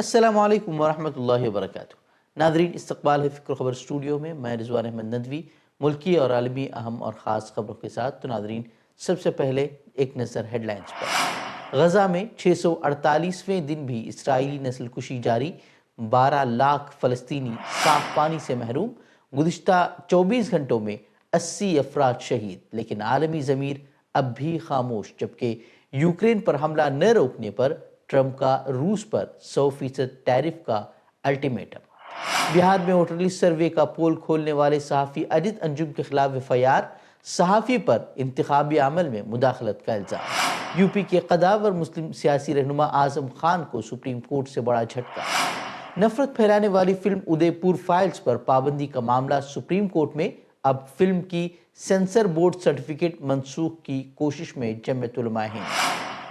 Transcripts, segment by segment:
السلام علیکم ورحمۃ اللہ وبرکاتہ۔ ناظرین، استقبال ہے فکر خبر اسٹوڈیو میں، میں رضوان احمد ندوی ملکی اور عالمی اہم اور خاص خبروں کے ساتھ۔ تو ناظرین، سب سے پہلے ایک نظر ہیڈ لائنز پر۔ غزہ میں 648ویں دن بھی اسرائیلی نسل کشی جاری، 12 لاکھ فلسطینی صاف پانی سے محروم، گزشتہ 24 گھنٹوں میں 80 افراد شہید، لیکن عالمی ضمیر اب بھی خاموش، جبکہ یوکرین پر حملہ نہ روکنے پر ٹرمپ کا روس پر 100% ٹیرف کا الٹیمیٹم۔ بہار میں ووٹر لسٹ سروے کا پول کھولنے والے صحافی اجت انجم کے خلاف FIR، صحافی پر انتخابی عمل میں مداخلت کا الزام۔ یو پی کے قداور مسلم سیاسی رہنما اعظم خان کو سپریم کورٹ سے بڑا جھٹکا۔ نفرت پھیلانے والی فلم ادے پور فائلز پر پابندی کا معاملہ سپریم کورٹ میں، اب فلم کی سینسر بورڈ سرٹیفکیٹ منسوخ کی کوشش میں جمعیت علماء ہند۔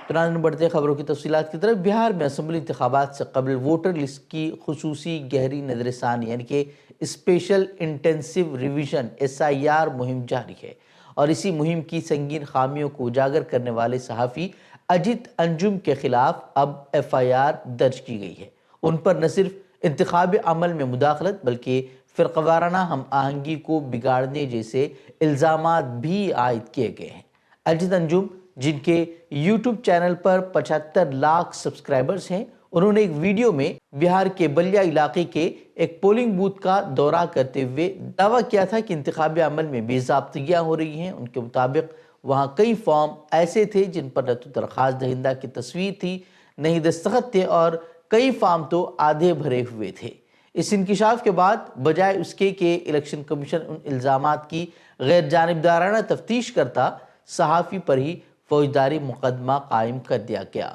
تناظرین، بڑھتے خبروں کی تفصیلات کی طرف۔ بہار میں اسمبلی انتخابات سے قبل ووٹر لسٹ کی خصوصی گہری نظر ثانی یعنی کہ اسپیشل انٹینسیو ریویژن SIR مہم جاری ہے، اور اسی مہم کی سنگین خامیوں کو اجاگر کرنے والے صحافی اجت انجم کے خلاف اب FIR درج کی گئی ہے۔ ان پر نہ صرف انتخابی عمل میں مداخلت بلکہ فرقہ وارانہ ہم آہنگی کو بگاڑنے جیسے الزامات بھی عائد کیے گئے ہیں۔ اجت انجم، جن کے یوٹیوب چینل پر 75 لاکھ سبسکرائبرز ہیں، انہوں نے ایک ویڈیو میں بہار کے بلیا علاقے کے ایک پولنگ بوتھ کا دورہ کرتے ہوئے دعویٰ کیا تھا کہ انتخابی عمل میں بے ضابطگیاں ہو رہی ہیں۔ ان کے مطابق وہاں کئی فارم ایسے تھے جن پر نہ تو درخواست دہندہ کی تصویر تھی، نہ ہی دستخط تھے، اور کئی فارم تو آدھے بھرے ہوئے تھے۔ اس انکشاف کے بعد بجائے اس کے کہ الیکشن کمیشن ان الزامات کی غیر جانبدارانہ تفتیش کرتا، صحافی پر ہی فوجداری مقدمہ قائم کر دیا گیا۔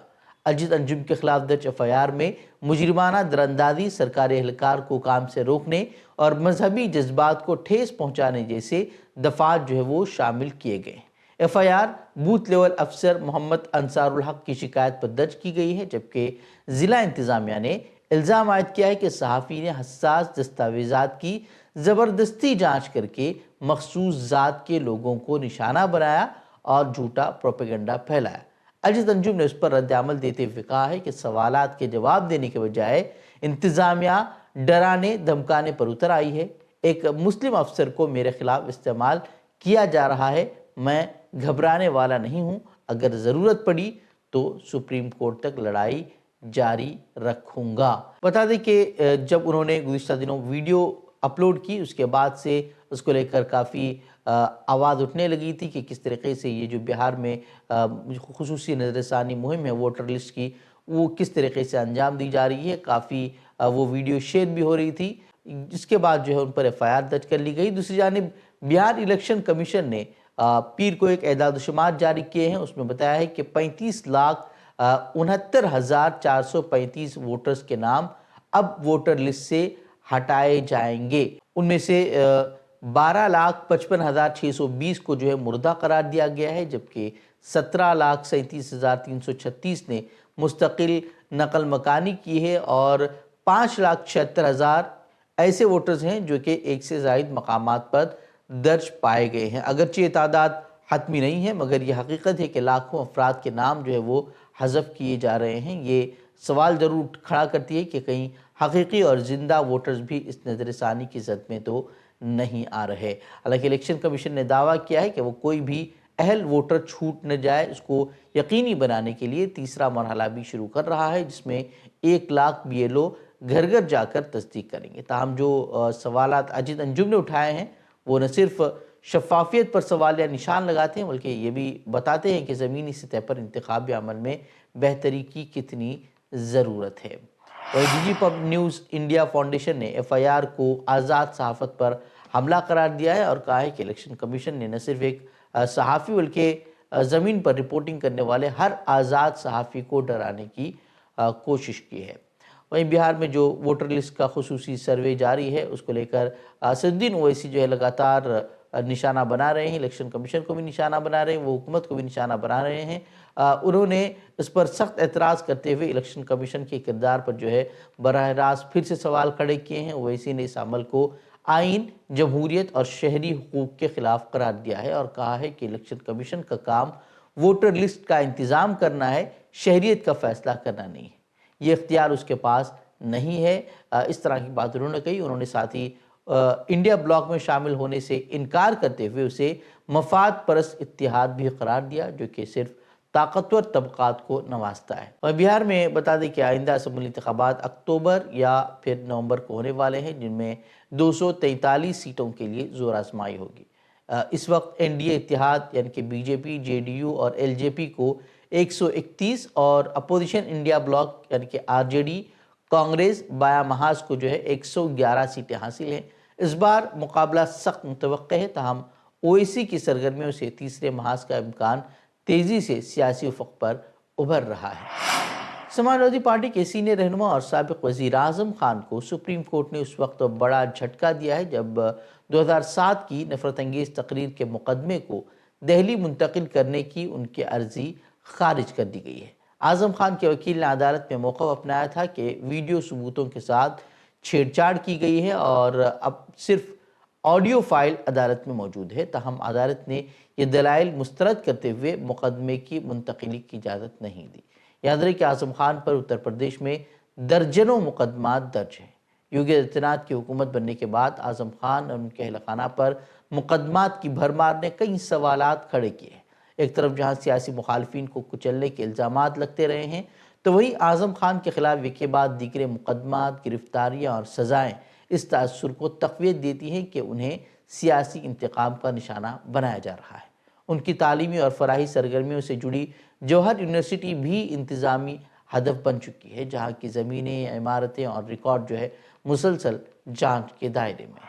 اجت انجم کے خلاف درج FIR میں مجرمانہ دراندازی، سرکاری اہلکار کو کام سے روکنے اور مذہبی جذبات کو ٹھیس پہنچانے جیسے دفعات وہ شامل کیے گئے ہیں۔ FIR بوتھ لیول افسر محمد انصار الحق کی شکایت پر درج کی گئی ہے، جبکہ ضلع انتظامیہ نے الزام عائد کیا ہے کہ صحافی نے حساس دستاویزات کی زبردستی جانچ کر کے مخصوص ذات کے لوگوں کو نشانہ بنایا اور جھوٹا پروپیگنڈا پھیلایا۔ اجت انجم نے اس پر رد عمل دیتے ہوئے کہا ہے کہ سوالات کے جواب دینے کے بجائے انتظامیہ ڈرانے دھمکانے پر اتر آئی ہے۔ ایک مسلم افسر کو میرے خلاف استعمال کیا جا رہا ہے، میں گھبرانے والا نہیں ہوں، اگر ضرورت پڑی تو سپریم کورٹ تک لڑائی جاری رکھوں گا۔ بتا دیں کہ جب انہوں نے گزشتہ دنوں ویڈیو اپلوڈ کی، اس کے بعد سے اس کو لے کر کافی آواز اٹھنے لگی تھی کہ کس طریقے سے یہ جو بہار میں خصوصی نظر ثانی مہم ہے ووٹر لسٹ کی، وہ کس طریقے سے انجام دی جا رہی ہے۔ کافی وہ ویڈیو شیئر بھی ہو رہی تھی، جس کے بعد ان پر FIR درج کر لی گئی۔ دوسری جانب بہار الیکشن کمیشن نے پیر کو ایک اعداد و شمار جاری کیے ہیں، اس میں بتایا ہے کہ 35,69,435 ووٹرز کے نام اب ووٹر لسٹ سے ہٹائے جائیں گے۔ ان میں سے 12,55,620 کو مردہ قرار دیا گیا ہے، جبکہ 17,37,336 نے مستقل نقل مکانی کی ہے، اور 5,76,000 ایسے ووٹرز ہیں جو کہ ایک سے زائد مقامات پر درج پائے گئے ہیں۔ اگرچہ یہ تعداد حتمی نہیں ہے، مگر یہ حقیقت ہے کہ لاکھوں افراد کے نام وہ حذف کیے جا رہے ہیں۔ یہ سوال ضرور کھڑا کرتی ہے کہ کہیں حقیقی اور زندہ ووٹرز بھی اس نظر ثانی کی زد میں تو نہیں آ رہے۔ حالانکہ الیکشن کمیشن نے دعویٰ کیا ہے کہ وہ کوئی بھی اہل ووٹر چھوٹ نہ جائے، اس کو یقینی بنانے کے لیے تیسرا مرحلہ بھی شروع کر رہا ہے، جس میں 1 لاکھ BLO گھر گھر جا کر تصدیق کریں گے۔ تاہم جو سوالات اجت انجم نے اٹھائے ہیں وہ نہ صرف شفافیت پر سوال یا نشان لگاتے ہیں، بلکہ یہ بھی بتاتے ہیں کہ زمینی سطح پر انتخابی عمل میں بہتری کی کتنی ضرورت ہے۔ DG pub news India foundation نے FIR کو آزاد صحافت پر حملہ قرار دیا ہے اور کہا ہے کہ الیکشن کمیشن نے نہ صرف ایک صحافی بلکہ زمین پر رپورٹنگ کرنے والے ہر آزاد صحافی کو ڈرانے کی کوشش کی ہے۔ وہیں بہار میں جو ووٹر لسٹ کا خصوصی سروے جاری ہے، اس کو لے کر اسد الدین اویسی لگاتار نشانہ بنا رہے ہیں، الیکشن کمیشن کو بھی نشانہ بنا رہے ہیں، وہ حکومت کو بھی نشانہ بنا رہے ہیں۔ انہوں نے اس پر سخت اعتراض کرتے ہوئے الیکشن کمیشن کے کردار پر براہ راست پھر سے سوال کھڑے کیے ہیں۔ اویسی نے اس عمل کو آئین، جمہوریت اور شہری حقوق کے خلاف قرار دیا ہے اور کہا ہے کہ الیکشن کمیشن کا کام ووٹر لسٹ کا انتظام کرنا ہے، شہریت کا فیصلہ کرنا نہیں ہے۔ یہ اختیار اس کے پاس نہیں ہے۔ اس طرح کی بات انہوں نے کہی۔ انہوں نے ساتھ ہی انڈیا بلاک میں شامل ہونے سے انکار کرتے ہوئے اسے مفاد پرست اتحاد بھی قرار دیا، جو کہ صرف طاقتور طبقات کو نوازتا ہے۔ اور بہار میں بتا دیں کہ آئندہ اسمبلی انتخابات اکتوبر یا پھر نومبر کو ہونے والے ہیں، جن میں 243 سیٹوں کے لیے زور آزمائی ہوگی۔ اس وقت این ڈی اے اتحاد یعنی کہ B J P, J D you اور ایل جے پی کو 131 اور اپوزیشن انڈیا بلاک یعنی کہ آر جے ڈی، کانگریس، بایاں محاذ کو 111 سیٹیں حاصل ہیں۔ اس بار مقابلہ سخت متوقع ہے، تاہم اویسی کی سرگرمیوں سے تیسرے محاذ کا امکان تیزی سے سیاسی افق پر ابھر رہا ہے۔ سماجوادی پارٹی کے سینئر رہنما اور سابق وزیر اعظم خان کو سپریم کورٹ نے اس وقت بڑا جھٹکا دیا ہے جب 2007 کی نفرت انگیز تقریر کے مقدمے کو دہلی منتقل کرنے کی ان کی عرضی خارج کر دی گئی ہے۔ اعظم خان کے وکیل نے عدالت میں موقف اپنایا تھا کہ ویڈیو ثبوتوں کے ساتھ چھیڑ چھاڑ کی گئی ہے اور اب صرف آڈیو فائل عدالت میں موجود ہے، تاہم عدالت نے یہ دلائل مسترد کرتے ہوئے مقدمے کی منتقلی کی اجازت نہیں دی۔ یاد رہے کہ اعظم خان پر اتر پردیش میں درجنوں مقدمات درج ہیں۔ یوگی آدتیہ ناتھ کی حکومت بننے کے بعد اعظم خان اور ان کے اہل خانہ پر مقدمات کی بھرمار نے کئی سوالات کھڑے کیے ہیں۔ ایک طرف جہاں سیاسی مخالفین کو کچلنے کے الزامات لگتے رہے ہیں، تو وہیں اعظم خان کے خلاف ایک کے بعد دیگر مقدمات، گرفتاریاں اور سزائیں اس تاثر کو تقویت دیتی ہیں کہ انہیں سیاسی انتقام کا نشانہ بنایا جا رہا ہے۔ ان کی تعلیمی اور فراعی سرگرمیوں سے جڑی جوہر یونیورسٹی بھی انتظامی ہدف بن چکی ہے، جہاں کی زمینیں، عمارتیں اور ریکارڈ مسلسل جانچ کے دائرے میں۔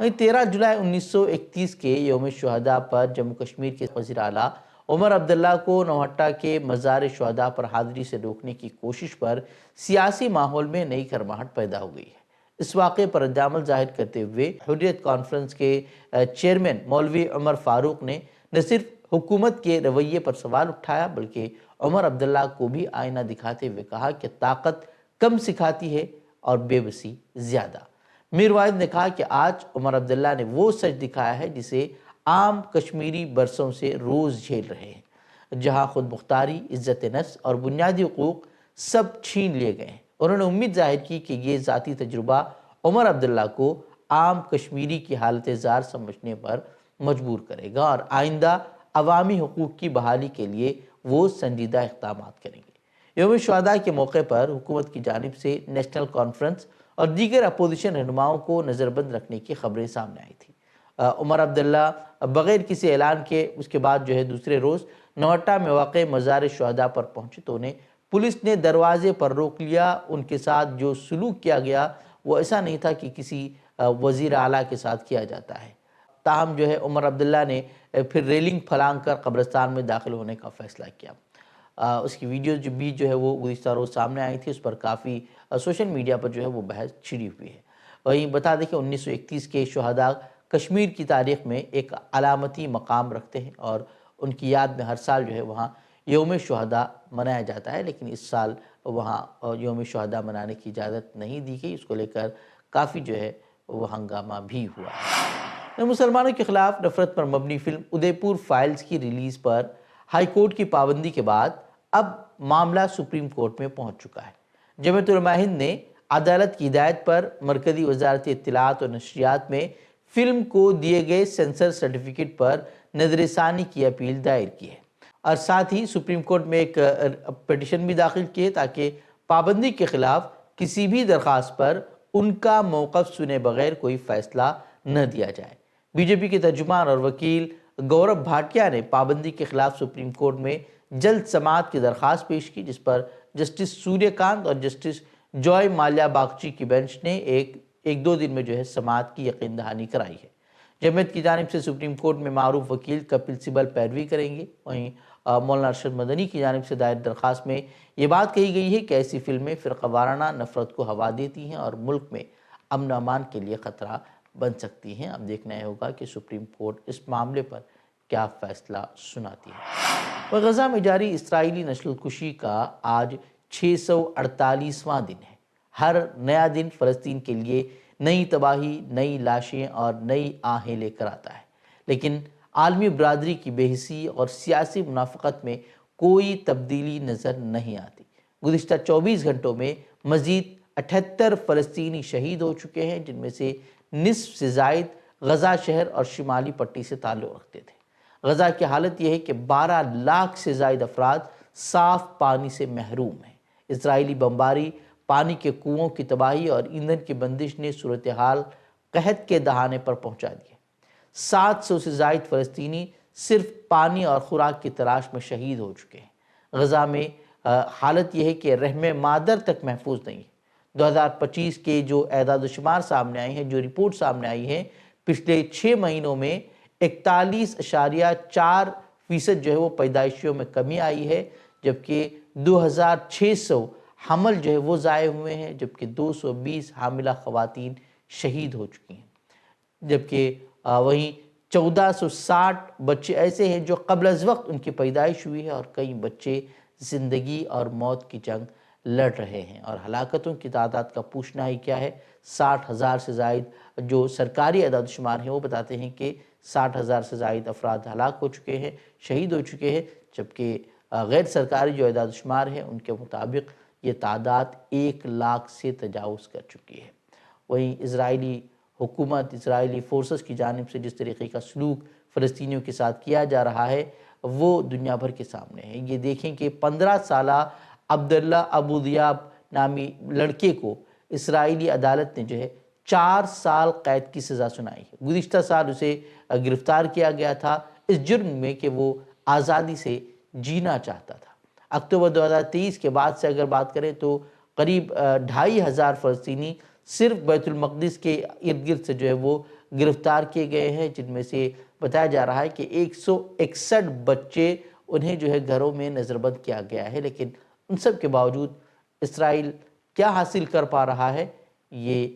وہیں 13 جولائی 1931 کے یوم شہداء پر جموں کشمیر کے وزیر اعلیٰ عمر عبداللہ کو نوہٹا کے مزار شہداء پر حاضری سے روکنے کی کوشش پر سیاسی ماحول میں نئی گرماہٹ پیدا ہو گئی ہے۔ اس واقعے پر رد عمل ظاہر کرتے ہوئے حریت کانفرنس کے چیئرمین مولوی عمر فاروق نے نہ صرف حکومت کے رویے پر سوال اٹھایا بلکہ عمر عبداللہ کو بھی آئینہ دکھاتے ہوئے کہا کہ طاقت کم سکھاتی ہے اور بے بسی زیادہ۔ میر واحد نے کہا کہ آج عمر عبداللہ نے وہ سچ دکھایا ہے جسے عام کشمیری برسوں سے روز جھیل رہے ہیں، جہاں خود مختاری، عزت نفس اور بنیادی حقوق سب چھین لیے گئے ہیں۔ انہوں نے امید ظاہر کی کہ یہ ذاتی تجربہ عمر عبداللہ کو عام کشمیری کی حالت زار سمجھنے پر مجبور کرے گا اور آئندہ عوامی حقوق کی بحالی کے لیے وہ سنجیدہ اقدامات کریں گے۔ یوم شہداء کے موقع پر حکومت کی جانب سے نیشنل کانفرنس اور دیگر اپوزیشن رہنماؤں کو نظر بند رکھنے کی خبریں سامنے آئی تھیں۔ عمر عبداللہ بغیر کسی اعلان کے اس کے بعد دوسرے روز نوہٹا میں واقع مزار شہداء پر پہنچے تو انہیں پولیس نے دروازے پر روک لیا۔ ان کے ساتھ جو سلوک کیا گیا وہ ایسا نہیں تھا کہ کسی وزیر اعلیٰ کے ساتھ کیا جاتا ہے۔ تاہم عمر عبداللہ نے پھر ریلنگ پھلانگ کر قبرستان میں داخل ہونے کا فیصلہ کیا۔ اس کی ویڈیو بھی وہ گزشتہ روز سامنے آئی تھی، اس پر کافی سوشل میڈیا پر وہ بحث چھڑی ہوئی ہے۔ وہیں بتا دیں کہ 1931 کے شہداء کشمیر کی تاریخ میں ایک علامتی مقام رکھتے ہیں اور ان کی یاد میں ہر سال وہاں یوم شہداء منایا جاتا ہے، لیکن اس سال وہاں یوم شہداء منانے کی اجازت نہیں دی گئی۔ اس کو لے کر کافی وہ ہنگامہ بھی ہوا ہے۔ مسلمانوں کے خلاف نفرت پر مبنی فلم ادے پور فائلز کی ریلیز پر ہائی کورٹ کی پابندی کے بعد اب معاملہ سپریم کورٹ میں پہنچ چکا ہے۔ جمعیت علماء ہند نے عدالت کی ہدایت پر مرکزی وزارت اطلاعات اور نشریات میں فلم کو دیے گئے سینسر سرٹیفکیٹ پر نظر ثانی کی اپیل دائر کی ہے اور ساتھ ہی سپریم کورٹ میں ایک پٹیشن بھی داخل کی ہے تاکہ پابندی کے خلاف کسی بھی درخواست پر ان کا موقف سنے بغیر کوئی فیصلہ نہ دیا جائے۔ بی جے پی کے ترجمان اور وکیل گورو بھاٹیا نے پابندی کے خلاف سپریم کورٹ میں جلد سماعت کی درخواست پیش کی، جس پر جسٹس سوریہ کانت اور جسٹس جوائے مالیا باگچی کی بینچ نے ایک دو دن میں سماعت کی یقین دہانی کرائی ہے۔ جمعیت کی جانب سے سپریم کورٹ میں معروف وکیل کپل سبل پیروی کریں گے۔ وہیں مولانا ارشد مدنی کی جانب سے دائر درخواست میں یہ بات کہی گئی ہے کہ ایسی فلمیں فرقہ وارانہ نفرت کو ہوا دیتی ہیں اور ملک میں امن و امان کے لیے خطرہ بن سکتی ہیں۔ اب دیکھنا یہ ہوگا کہ سپریم کورٹ اس معاملے پر کیا فیصلہ سناتی ہے۔ غزہ میں جاری اسرائیلی نسل کشی کا آج 648واں دن ہے۔ ہر نیا دن فلسطین کے لیے نئی تباہی، نئی لاشیں اور نئی آہیں لے کر آتا ہے، لیکن عالمی برادری کی بے حسی اور سیاسی منافقت میں کوئی تبدیلی نظر نہیں آتی۔ گزشتہ 24 گھنٹوں میں مزید 78 فلسطینی شہید ہو چکے ہیں، جن میں سے نصف سے زائد غزہ شہر اور شمالی پٹی سے تعلق رکھتے تھے۔ غزہ کی حالت یہ ہے کہ 12 لاکھ سے زائد افراد صاف پانی سے محروم ہیں۔ اسرائیلی بمباری، پانی کے کنوؤں کی تباہی اور ایندھن کی بندش نے صورتحال قحط کے دہانے پر پہنچا دی۔ 700 سے زائد فلسطینی صرف پانی اور خوراک کی تلاش میں شہید ہو چکے ہیں۔ غزہ میں حالت یہ ہے کہ رحم مادر تک محفوظ نہیں ہے۔ 2025 کے جو اعداد و شمار سامنے آئے ہیں، جو رپورٹ سامنے آئی ہے، پچھلے 6 مہینوں میں 41.4% جو ہے وہ پیدائشیوں میں کمی آئی ہے، جبکہ 2600 حمل جو ہے وہ ضائع ہوئے ہیں، جبکہ 220 حاملہ خواتین شہید ہو چکی ہیں۔ جبکہ وہیں 1460 بچے ایسے ہیں جو قبل از وقت ان کی پیدائش ہوئی ہے، اور کئی بچے زندگی اور موت کی جنگ لڑ رہے ہیں۔ اور ہلاکتوں کی تعداد کا پوچھنا ہی کیا ہے، 60,000 سے زائد جو سرکاری اعداد و شمار ہیں وہ بتاتے ہیں کہ 60,000 سے زائد افراد ہلاک ہو چکے ہیں، شہید ہو چکے ہیں، جبکہ غیر سرکاری جو اعداد و شمار ہیں ان کے مطابق یہ تعداد 1 لاکھ سے تجاوز کر چکی ہے۔ وہیں اسرائیلی حکومت، اسرائیلی فورسز کی جانب سے جس طریقے کا سلوک فلسطینیوں کے ساتھ کیا جا رہا ہے وہ دنیا بھر کے سامنے ہے۔ یہ دیکھیں کہ 15 سالہ عبداللہ ابو دیاب نامی لڑکے کو اسرائیلی عدالت نے جو ہے 4 سال قید کی سزا سنائی ہے۔ گزشتہ سال اسے گرفتار کیا گیا تھا اس جرم میں کہ وہ آزادی سے جینا چاہتا تھا۔ اکتوبر 2023 کے بعد سے اگر بات کریں تو قریب 2500 فلسطینی صرف بیت المقدس کے ارد گرد سے جو ہے وہ گرفتار کیے گئے ہیں، جن میں سے بتایا جا رہا ہے کہ 161 بچے انہیں جو ہے گھروں میں نظر بند کیا گیا ہے۔ لیکن ان سب کے باوجود اسرائیل کیا حاصل کر پا رہا ہے یہ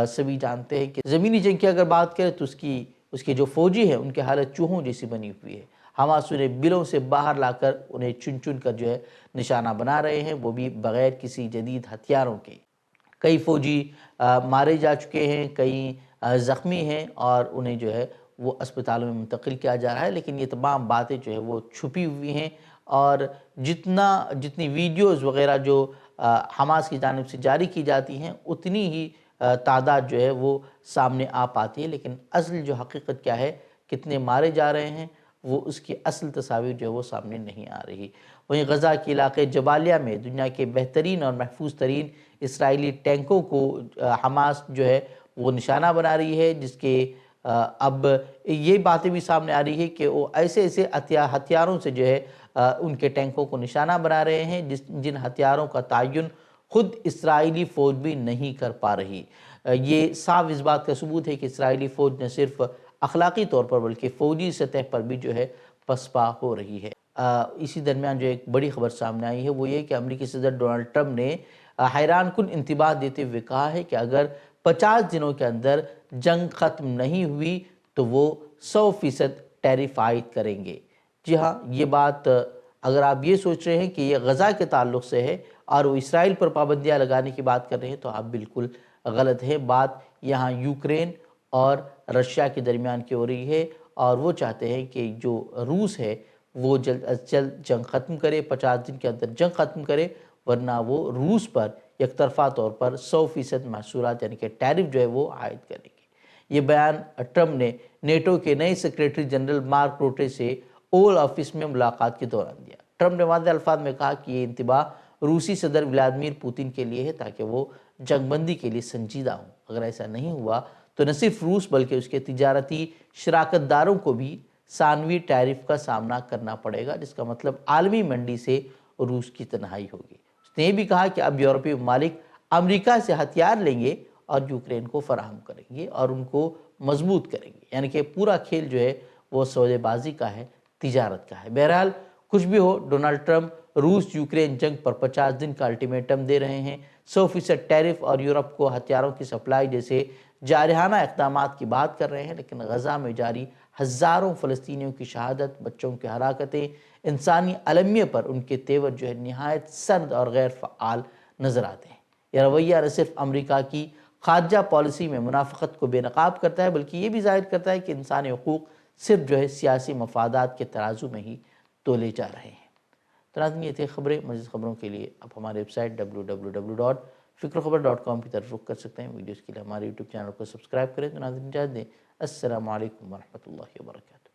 سبھی جانتے ہیں کہ زمینی جنگ کی اگر بات کریں تو اس کے جو فوجی ہیں ان کی حالت چوہوں جیسی بنی ہوئی ہے۔ حماس انہیں بلوں سے باہر لا کر انہیں چن چن کر جو ہے نشانہ بنا رہے ہیں، وہ بھی بغیر کسی جدید ہتھیاروں کے۔ کئی فوجی مارے جا چکے ہیں، کئی زخمی ہیں، اور انہیں جو ہے وہ اسپتالوں میں منتقل کیا جا رہا ہے۔ لیکن یہ تمام باتیں جو ہے وہ چھپی ہوئی ہیں، اور جتنی ویڈیوز وغیرہ جو حماس کی جانب سے جاری کی جاتی ہیں اتنی ہی تعداد جو ہے وہ سامنے آ پاتی ہے، لیکن اصل جو حقیقت کیا ہے، کتنے مارے جا رہے ہیں، وہ اس کی اصل تصاویر جو ہے وہ سامنے نہیں آ رہی۔ وہیں غزہ کے علاقے جبالیہ میں دنیا کے بہترین اور محفوظ ترین اسرائیلی ٹینکوں کو حماس جو ہے وہ نشانہ بنا رہی ہے، جس کے اب یہ باتیں بھی سامنے آ رہی ہے کہ وہ ایسے ہتھیاروں سے جو ہے ان کے ٹینکوں کو نشانہ بنا رہے ہیں جن ہتھیاروں کا تعین خود اسرائیلی فوج بھی نہیں کر پا رہی۔ یہ صاف اس بات کا ثبوت ہے کہ اسرائیلی فوج نہ صرف اخلاقی طور پر بلکہ فوجی سطح پر بھی جو ہے پسپا ہو رہی ہے۔ اسی درمیان جو ایک بڑی خبر سامنے آئی ہے وہ یہ کہ امریکی صدر ڈونلڈ ٹرمپ نے حیران کن انتباہ دیتے ہوئے کہا ہے کہ اگر 50 دنوں کے اندر جنگ ختم نہیں ہوئی تو وہ 100% ٹیرف عائد کریں گے۔ جی ہاں، یہ بات اگر آپ یہ سوچ رہے ہیں کہ یہ غزہ کے تعلق سے ہے اور وہ اسرائیل پر پابندیاں لگانے کی بات کر رہے ہیں تو آپ بالکل غلط ہیں۔ بات یہاں یوکرین اور رشیا کے درمیان کی ہو رہی ہے، اور وہ چاہتے ہیں کہ جو روس ہے وہ جلد از جلد جنگ ختم کرے، 50 دن کے اندر جنگ ختم کرے، ورنہ وہ روس پر یک طرفہ طور پر 100% محصولات یعنی کہ ٹیرف جو ہے وہ عائد کریں گے۔ یہ بیان ٹرمپ نے نیٹو کے نئے سیکریٹری جنرل مارک روٹے سے اوول آفس میں ملاقات کے دوران دیا۔ ٹرمپ نے واضح الفاظ میں کہا کہ یہ انتباہ روسی صدر ولادیمیر پوتن کے لیے ہے تاکہ وہ جنگ بندی کے لیے سنجیدہ ہوں۔ اگر ایسا نہیں ہوا تو نہ صرف روس بلکہ اس کے تجارتی شراکت داروں کو بھی ثانوی ٹیرف کا سامنا کرنا پڑے گا، جس کا مطلب عالمی منڈی سے روس کی تنہائی ہوگی۔ اس نے یہ بھی کہا کہ اب یورپی ممالک امریکہ سے ہتھیار لیں گے اور یوکرین کو فراہم کریں گے اور ان کو مضبوط کریں گے، یعنی کہ پورا کھیل جو ہے وہ سودے بازی کا ہے، تجارت کا ہے۔ بہرحال کچھ بھی ہو، ڈونلڈ ٹرمپ روس یوکرین جنگ پر 50 دن کا الٹیمیٹم دے رہے ہیں، 100% ٹیرف اور یورپ کو ہتھیاروں کی سپلائی جیسے جارحانہ اقدامات کی بات کر رہے ہیں، لیکن غزہ میں جاری ہزاروں فلسطینیوں کی شہادت، بچوں کی ہلاکتیں، انسانی المیہ پر ان کے تیور جو ہے نہایت سرد اور غیر فعال نظر آتے ہیں۔ یہ رویہ نہ صرف امریکہ کی خارجہ پالیسی میں منافقت کو بے نقاب کرتا ہے بلکہ یہ بھی ظاہر کرتا ہے کہ انسانی حقوق صرف جو ہے سیاسی مفادات کے ترازو میں ہی تولے جا رہے ہیں۔ تو ناظرین یہ تھی خبریں، مزید خبروں کے لیے آپ ہمارے ویب سائٹ www.fikrkhabar.com کی طرف رخ کر سکتے ہیں۔ ویڈیوز کے لیے ہمارے یوٹیوب چینل کو سبسکرائب کریں۔ تو ناظرین اجازت دیں، السلام علیکم ورحمۃ اللہ وبرکاتہ۔